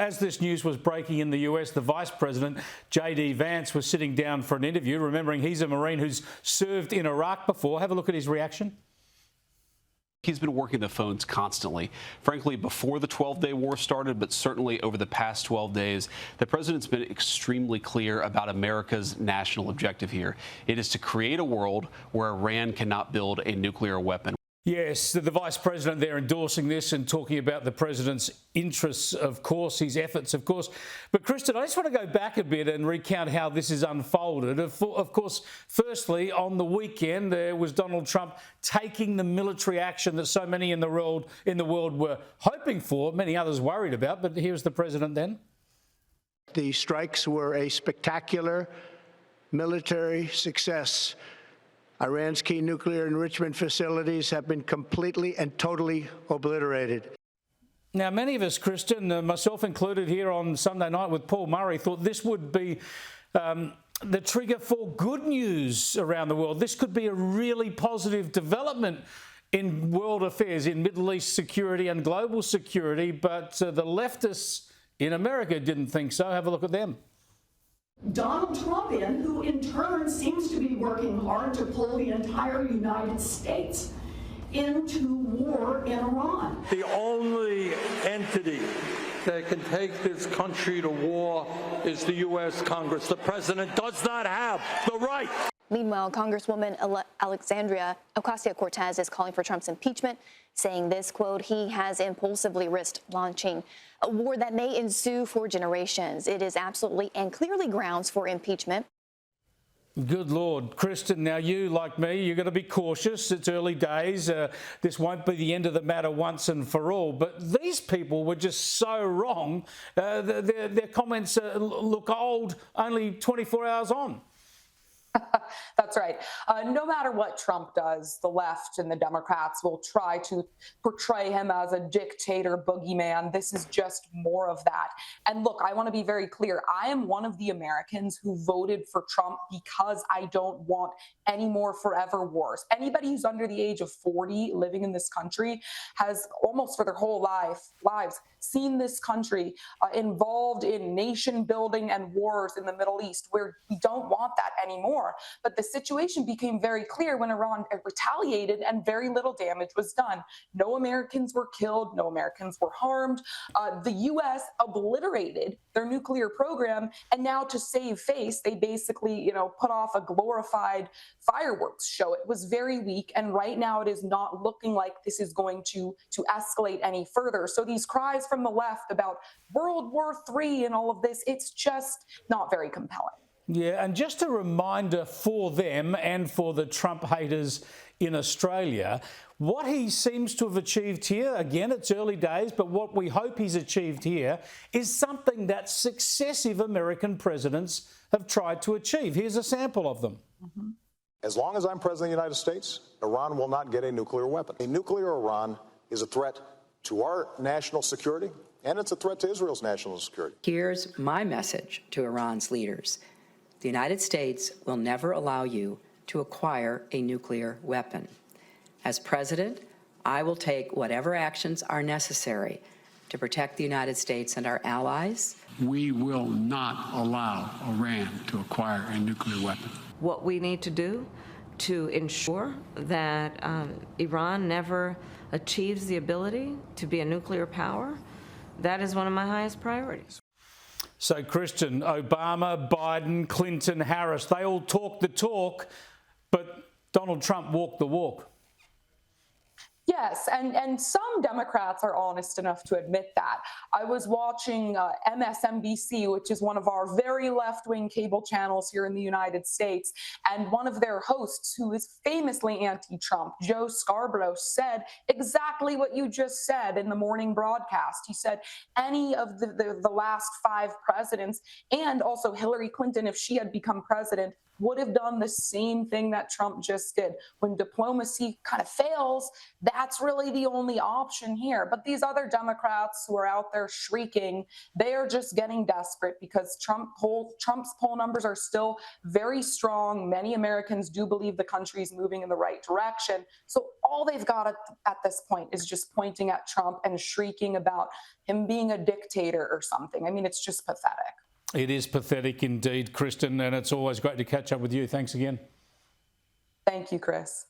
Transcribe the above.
As this news was breaking in the US, the Vice President, J.D. Vance, was sitting down for an interview, remembering he's a Marine who's served in Iraq before. Have a look at his reaction. He's been working the phones constantly, frankly, before the 12-day war started, but certainly over the past 12 days. The president's been extremely clear about America's national objective here. It is to create a world where Iran cannot build a nuclear weapon. Yes, the Vice President there endorsing this and talking about the President's interests, of course, his efforts, of course. But, Kristin, I just want to go back a bit and recount how this is unfolded. Of course, firstly, on the weekend, there was Donald Trump taking the military action that so many in the world were hoping for, many others worried about. But here's the President then. The strikes were a spectacular military success. Iran's key nuclear enrichment facilities have been completely and totally obliterated. Now, many of us, Kristin, myself included here on Sunday night with Paul Murray, thought this would be the trigger for good news around the world. This could be a really positive development in world affairs, in Middle East security and global security, but the leftists in America didn't think so. Have a look at them. Donald Trump who in turn seems to be working hard to pull the entire United States into war in Iran. The only entity that can take this country to war is the U.S. Congress. The president does not have the right. Meanwhile, Congresswoman Alexandria Ocasio-Cortez is calling for Trump's impeachment, saying this, quote, he has impulsively risked launching a war that may ensue for generations. It is absolutely and clearly grounds for impeachment. Good Lord. Kristin, now you, like me, you're going to be cautious. It's early days. This won't be the end of the matter once and for all. But these people were just so wrong. Their comments look old only 24 hours on. That's right. No matter what Trump does, the left and the Democrats will try to portray him as a dictator boogeyman. This is just more of that. And look, I want to be very clear. I am one of the Americans who voted for Trump because I don't want any more forever wars. Anybody who's under the age of 40 living in this country has almost for their whole lives seen this country involved in nation building and wars in the Middle East, where we don't want that anymore. But the situation became very clear when Iran retaliated and very little damage was done. No Americans were killed. No Americans were harmed. The U.S. obliterated their nuclear program. And now to save face, they basically, put off a glorified fireworks show. It was very weak. And right now it is not looking like this is going to escalate any further. So these cries from the left about World War III and all of this, it's just not very compelling. Yeah, and just a reminder for them and for the Trump haters in Australia, what he seems to have achieved here, again, it's early days, but what we hope he's achieved here is something that successive American presidents have tried to achieve. Here's a sample of them. Mm-hmm. As long as I'm president of the United States, Iran will not get a nuclear weapon. A nuclear Iran is a threat to our national security, and it's a threat to Israel's national security. Here's my message to Iran's leaders. The United States will never allow you to acquire a nuclear weapon. As president, I will take whatever actions are necessary to protect the United States and our allies. We will not allow Iran to acquire a nuclear weapon. What we need to do to ensure that Iran never achieves the ability to be a nuclear power, that is one of my highest priorities. So, Kristin, Obama, Biden, Clinton, Harris, they all talk the talk, but Donald Trump walked the walk. Yes, and some Democrats are honest enough to admit that. I was watching MSNBC, which is one of our very left-wing cable channels here in the United States, and one of their hosts, who is famously anti-Trump, Joe Scarborough, said exactly what you just said in the morning broadcast. He said any of the last 5 presidents, and also Hillary Clinton, if she had become president, would have done the same thing that Trump just did. When diplomacy kind of fails, that's really the only option here. But these other Democrats who are out there shrieking, they are just getting desperate because Trump's poll numbers are still very strong. Many Americans do believe the country is moving in the right direction. So all they've got at this point is just pointing at Trump and shrieking about him being a dictator or something. I mean, it's just pathetic. It is pathetic indeed, Kristin, and it's always great to catch up with you. Thanks again. Thank you, Chris.